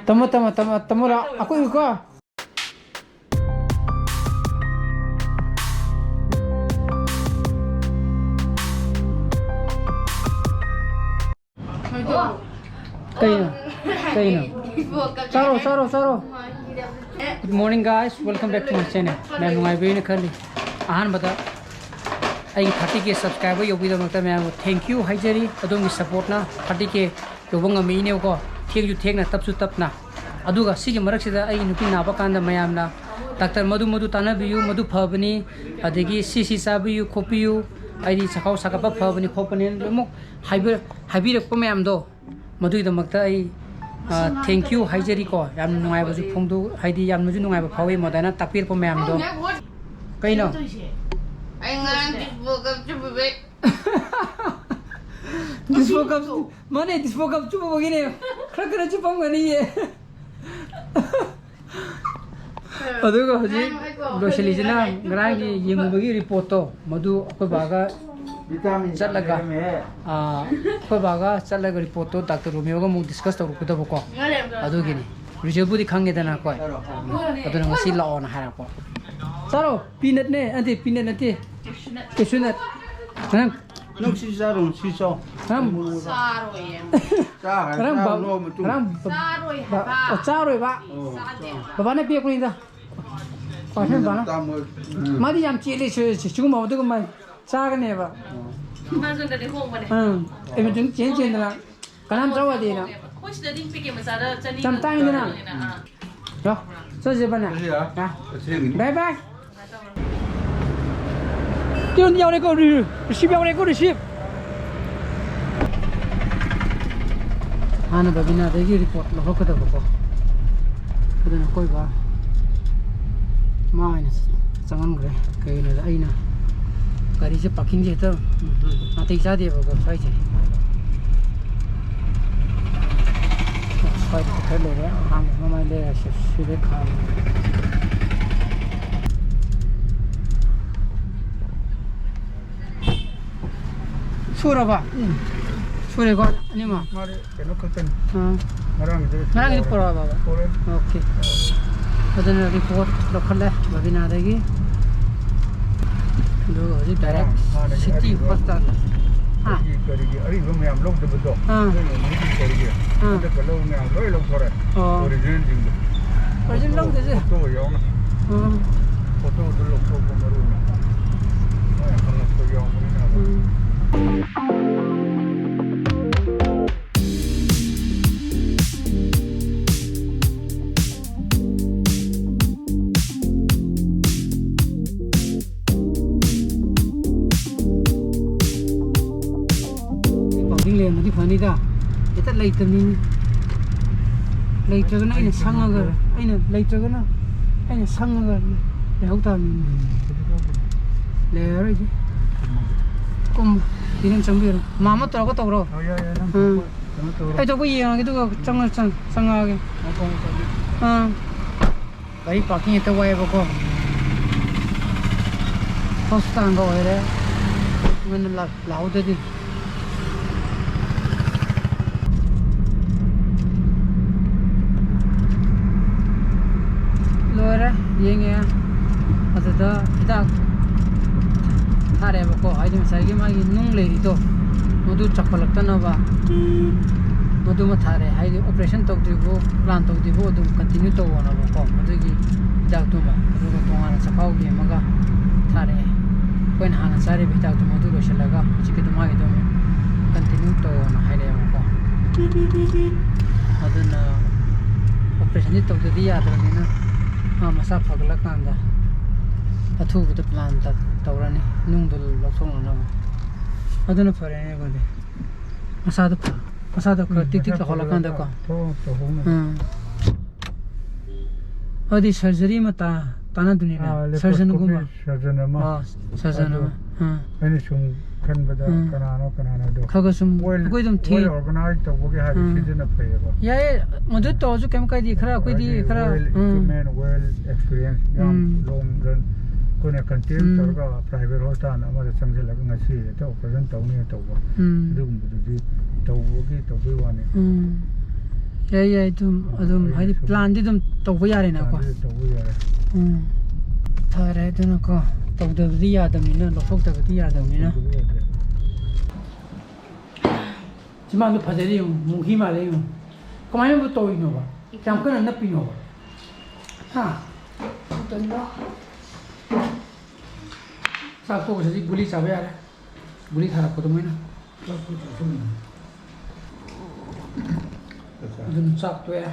tamo la aku juga kayo saro good morning guys, welcome back to my channel. मैं मुंगाई भी नहीं करली आहान बता आई 30 के सब्सक्राइबर योगी तो मतलब मैं thank you हाइजरी अदोंगी सपोर्ट ना 30 के योबंग अमीने को थेंक यू थेंक ना तब सु तब ना अदुगा सिगे मरक सिदा आई नुपी नाबा कांदा मयामना डॉक्टर मधु ताना बियु मधु फबनी अदेगी सीसी साबियु खोपियु आईदी सखाव सकापा फबनी खोपने लोमक हाइबी रखप मयाम दो मधु दमकता आई thank you हाइजरी को याम नुंगाय बजु फोंदु हाइदी याम नुजु नुंगाय फावे मदाना ताकपीर को मयाम दो कइनो आई ngan disbokap cubube disbokap mana disbokap cubu begini kira-kira cupang gani ye aduga haji doshali jina ngaragi yemu bagi report to madu ko baga vitamin chatlaga ko baga chatlaga report to doctor romeo ga mu discuss to ko ko adugini result budi khange dana ko aduna ngasi la on hara ko saro peanut ne anti peanut nati kesunat nang nong si sarong si so ram saroi ram saroi ba baba ne pia kuning da pahen ba na madi yam chile chu ma du ma cha ga ne ba ma zon da de hong ba ne em jung chen da kanam trawa de na ko shi da din pike ma sa da chani cham tai na ro so je ba na bye bye tiêu nhau đây có ship nhau đây có ship Hana babina degi report lo hokada bako udana koi ba maina sangan gre kaina aina gari se parking je to atai sa de bako sai je sai de thale re ham mama le se de kham sura ba sura ko ani ma mari keno katen marang ini pura baba oke adana report lokhale babina degi do ji direct city hospital ha karigi ari lo me am log de bodo ni karigi de kalo me am loi log thore origin log de je to yo na photo do log to ko maru na ay khana to yo na madi phani da eta leitani leitagana ina sangaga aina leitagana aina sangaga lehauta le ari kom dinam chambiro mama to ko tawro ya ai to ko yang gitu sangage bai parking eta wai ba ko hostan go ere men la laude di yenge adada kita thare bako aidi masagi magi nung leri to modu chakolakta na ba modu ma thare aidi operation tok dibo plan tok dibo dum continue to wona bako modu gi dak to ba ro to ngara chakau ge maga thare koin hana sare bi dak to modu ro shalaga chike to magi to continue to wona haire bako adana operation ni tok di ya to ni na masa phagla kanda Athubida plan ta tawrani nungdul loksong na aduna phare ne gode masa da tik hola kanda ko to home adi surgery mata tana duni na surgeon guma surgeon ani sum kan bada kanano do khaga sum koi dum thi organize to boge ha decision na payego ya madu to ju kem kai di khara koi di khara well experience long run kone contain torga private hospital amara samje lag ngasi to operation to ni to bo dum du di to boge to bi wani ꯌꯥꯏ ꯑꯗꯨꯝ ꯍꯥꯏꯗꯤ ꯄ꯭ꯂꯥꯟꯗꯤ ꯑꯗꯨꯝ ꯇꯧꯕ ꯌꯥꯔꯦꯅꯀꯣ ꯇꯧꯕ ꯌꯥꯔꯦ ꯐꯔꯦ ꯑꯗꯨꯅꯀꯣ ꯇꯧꯗꯕꯗꯤ ꯌꯥꯗꯕꯅꯤꯅ ꯂꯧꯊꯣꯛꯇꯕꯗꯤ ꯌꯥꯗꯕꯅꯤꯅ ꯁꯤꯃꯥꯡꯗꯣ ꯐꯖꯔꯤ ꯌꯦꯡꯉꯨ ꯃꯨꯈꯤ ꯃꯥꯜꯂꯦ ꯌꯦꯡꯉꯨ ꯀꯃꯥꯏꯅꯕꯨ ꯇꯧꯔꯤꯅꯣꯕ ꯀꯌꯥꯝ ꯀꯟꯅ ꯅꯞꯄꯤꯅꯣꯕ ꯍꯥ ꯆꯥꯛ ꯇꯣꯛꯄꯁꯤꯗꯤ ꯒꯨꯂꯤ ꯆꯥꯕ ꯌꯥꯔꯦ ꯒꯨꯂꯤ ꯊꯥꯔꯛꯄꯗꯣ ꯃꯣꯏꯅ ꯑꯗꯨꯝ ꯆꯥꯛ ꯇꯣꯛꯑꯦ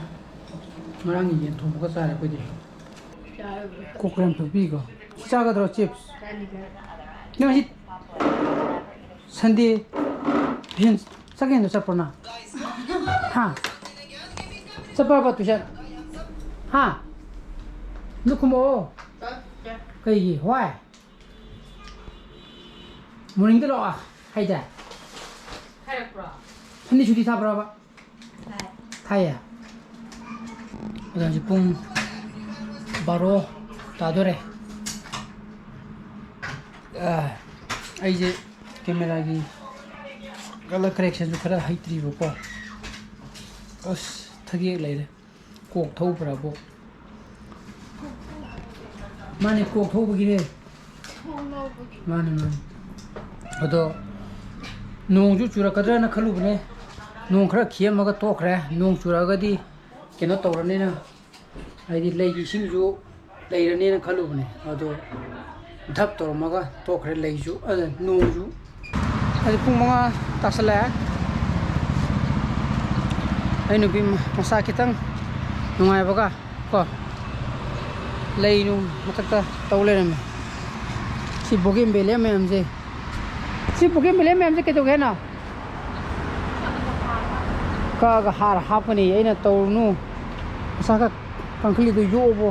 ꯉꯔꯥꯡꯒꯤ ꯌꯦꯟ ꯊꯣꯡꯕꯒ ꯆꯥꯔꯦ ꯑꯩꯈꯣꯏꯗꯤ ꯀꯣꯀ꯭ꯔꯦꯝ ꯊꯣꯛꯄꯤꯀꯣ ꯆꯥꯒꯗ꯭ꯔꯣ ꯆꯤꯞꯁ ꯅꯪ ꯉꯁꯤ ꯁꯟꯗꯦ ꯇꯨꯏꯁꯟ ꯆꯠꯀꯦꯅ ꯆꯠꯄ꯭ꯔꯣ ꯅꯪ ꯍꯥ ꯆꯠꯄ꯭ꯔꯕ ꯇꯨꯏꯁꯟ ꯍꯥ ꯑꯗꯨ ꯈꯨꯝꯃꯛꯑꯣ ꯀꯩꯒꯤ ꯋꯥꯏ ꯃꯣꯔꯅꯤꯡꯗ ꯂꯥꯛꯑꯣ ꯍꯥꯏꯗꯦ ꯍꯥꯏꯔꯛꯄ꯭ꯔꯣ ꯁꯟꯗꯦ ꯁꯨꯇꯤ ꯊꯥꯕ꯭ꯔꯕ ꯊꯥꯏꯌꯦ ꯑꯗꯣ ꯍꯧꯖꯤꯛ ꯄꯨꯡ 12 ꯇꯥꯗꯣꯔꯦ ꯑꯩꯁꯦ ꯀꯦꯃꯦꯔꯥꯒꯤ ꯀꯂꯔ ꯀꯔꯦꯛꯁꯟꯁꯨ ꯈꯔ ꯍꯩꯇ꯭ꯔꯤꯕꯀꯣ ꯑꯁ ꯊꯒꯦꯛ ꯂꯩꯔꯦ ꯀꯣꯛ ꯊꯧꯕ꯭ꯔꯥꯕꯣ ꯃꯥꯅꯦ ꯀꯣꯛ ꯊꯧꯕꯒꯤꯅꯦ ꯃꯥꯅꯦ ꯑꯗꯣ ꯅꯣꯡꯁꯨ ꯆꯨꯔꯛꯀꯗ꯭ꯔꯅ ꯈꯜꯂꯨꯕꯅꯦ ꯅꯣꯡ ꯈꯔ ꯈꯤꯑꯝꯃꯒ ꯇꯣꯛꯈ꯭ꯔꯦ ꯅꯣꯡ ꯆꯨꯔꯛꯑꯒꯗꯤ ꯀꯩꯅꯣ ꯇꯧꯔꯅꯤꯅ ꯍꯥꯏꯗꯤ ꯂꯩꯒꯤ ꯏꯁꯤꯡꯁꯨ ꯂꯩꯔꯅꯤꯅ ꯈꯜꯂꯨꯕꯅꯦ ꯑꯗꯣ ꯙꯞ ꯇꯧꯔꯝꯃꯒ ꯇꯣꯛꯈ꯭ꯔꯦ ꯂꯩꯁꯨ ꯅꯣꯡꯁꯨ ꯍꯥꯏꯗꯤ ꯄꯨꯡ 5 ꯇꯥꯁꯜꯂꯛꯑꯦ ꯑꯩ ꯅꯨꯄꯤ ꯃꯁꯥ ꯈꯤꯇꯪ ꯅꯨꯡꯉꯥꯏꯕꯒ ꯀꯣ ꯂꯩ ꯅꯨꯡ ꯃꯊꯛꯇ ꯇꯧ ꯂꯩꯔꯝꯃꯦ ꯁꯤ ꯕꯣꯒꯦꯟꯚꯤꯂꯤꯌꯥ ꯃꯌꯥꯝꯁꯦ ꯀꯩꯗꯧꯒꯦ ꯍꯥꯏꯅꯣ ꯀꯛꯑꯒ ꯍꯥꯔ ꯍꯥꯞꯄꯅꯤ ꯑꯩꯅ ꯇꯧꯔꯨꯅꯨ ꯃꯁꯥ ꯈꯛ ꯀꯪꯈꯠꯂꯤꯗꯣ ꯌꯣꯛꯑꯕꯣ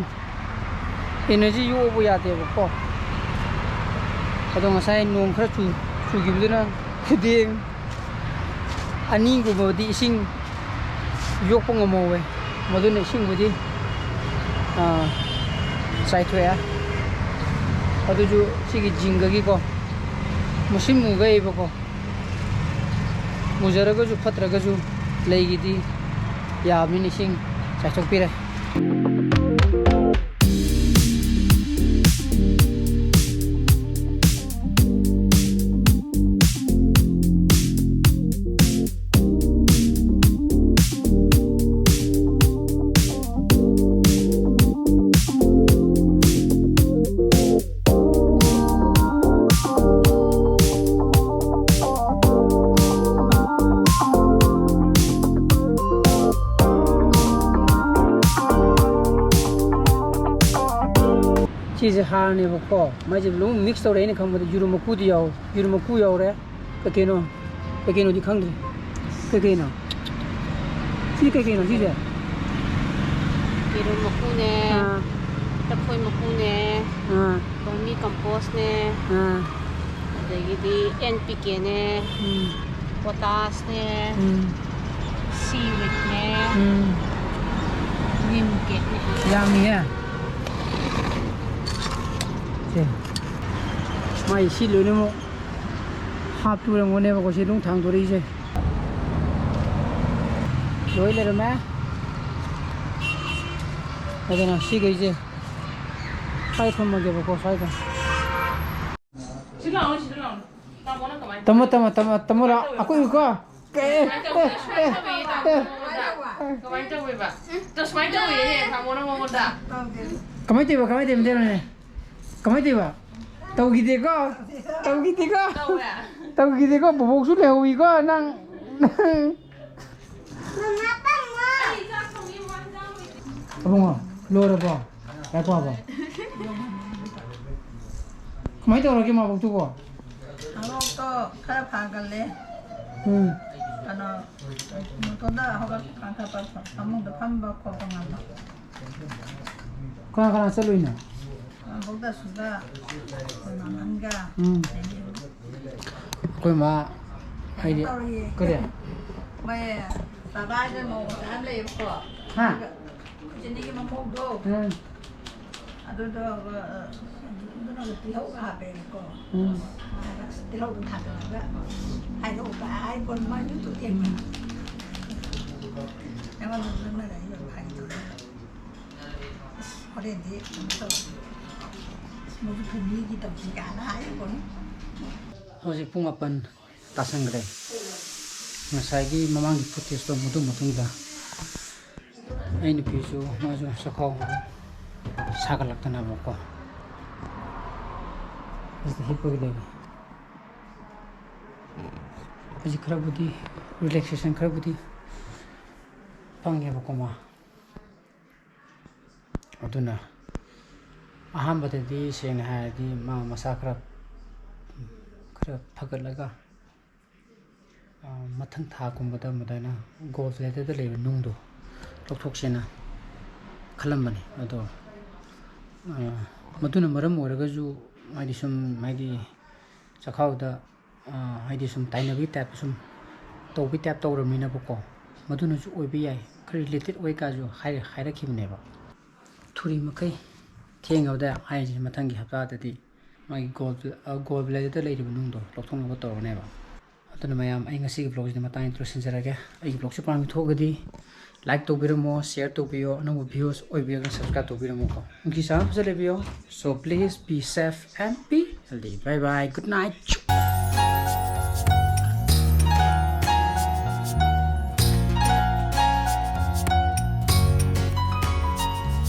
ꯏꯅꯔꯖꯤ ꯌꯣꯛꯑꯕꯣ ꯌꯥꯗꯦꯕꯀꯣ ꯑꯗꯣ ꯉꯁꯥꯏ ꯅꯣꯡ ꯈꯔ ꯆꯨꯈꯤꯕꯗꯨꯅ ꯈꯨꯗꯦꯡ 2ꯒꯨꯝꯕꯗꯤ ꯏꯁꯤꯡ ꯌꯣꯛꯄ ꯉꯝꯍꯧꯋꯦ ꯃꯗꯨꯅ ꯏꯁꯤꯡꯕꯨꯗꯤ ꯆꯥꯏꯊꯣꯛꯑꯦ ꯑꯗꯨꯁꯨ ꯁꯤꯒꯤ ꯖꯤꯡꯒꯒꯤꯀꯣ ꯃꯨꯁꯤꯟ ꯃꯨꯒꯩꯕꯀꯣ ꯃꯨꯖꯔꯒꯁꯨ ꯐꯠꯇ꯭ꯔꯒꯁꯨ ꯂꯩꯒꯤꯗꯤ ꯌꯥꯕꯅꯤꯅ ꯏꯁꯤꯡ ꯆꯥꯏꯊꯣꯛꯄꯤꯔꯦ ꯁꯤꯁꯦ ꯍꯥꯔꯅꯦꯕꯀꯣ ꯃꯥꯏꯁꯦ ꯂꯣꯏ ꯃꯤꯛꯁ ꯇꯧꯔꯦ ꯑꯩꯅ ꯈꯪꯕꯗ ꯌꯨꯔꯨꯝ ꯃꯀꯨꯗꯤ ꯌꯥꯎꯋꯦ ꯌꯨꯔꯨꯝ ꯃꯀꯨ ꯌꯥꯎꯔꯦ ꯀꯩꯀꯩꯅꯣꯗꯤ ꯈꯪꯗ꯭ꯔꯤ ꯀꯩꯀꯩꯅꯣ ꯁꯤ ꯀꯩꯀꯩꯅꯣ ꯁꯤꯁꯦ ꯌꯦꯔꯨꯝ ꯃꯀꯨꯅꯦ ꯂꯐꯣꯏ ꯃꯀꯨꯅꯦ ꯕꯔꯃꯤ ꯀꯝꯄꯣꯁꯅꯦ ꯑꯗꯒꯤꯗꯤ NPKꯅꯦ ꯄꯣꯇꯥꯁꯅꯦ सीविटने निमकेटने यामी है माई सी लोने मो हाफ टूर मोने बको सी लुंग थांग दोरी से लोई ले रमे अदना सी गई से साइ थम मगे बको साइ का तमो तमो तमो तमो रा aku ko kamai tiba tau gide ko bobok su lewi ko nang abong lo ra ba ya ko ba kamai tau lagi mabok tu ko Halo to kaya pagal le. Ano mutoda hoga kanta pa among da pamba ko pangamba. Kana sa luina. Hoga suda namanga. Koi ma ai di. Ko dia. Mai sabay da mo an le ko. Ha. Jindi ki mo do. Ado do nó được tiêu cả hạt bèn có, tiêu được hạt rồi đó, hai đâu cả hai con mấy đứa tụi tiền mà, em Hojik pung apan tasangre. Ngasagi mamangi putis to mutu mutungda. Aini pisu majo sakau sagalak tana boko. Este hipog devi. Aji krabudi relaxation krabudi pangya boko ma. Aduna aham badadi seng hai di ma masakra phagalaga mathang tha kumbada madana gold leather da lebe nungdo lokthok khalam bani ado maduna maram oraga ju maidi sum maidi chakhau da maidi sum tainabi tap sum tobi tap tawramina boko maduna ju oibi yai related oi ka ju haira khibne ba thuri makai thengaw da ai ji mathangi hapta dadi mai gold leather leiri nungdo lokthong ba tawrne ba aduna mayam ai ngasi gi vlog ji matang introduction jarage ai vlog se pami thogadi like to biramo share to bio no views oi bio subscribe to biramo ko unki sa phale bio so please be safe and be healthy bye bye good night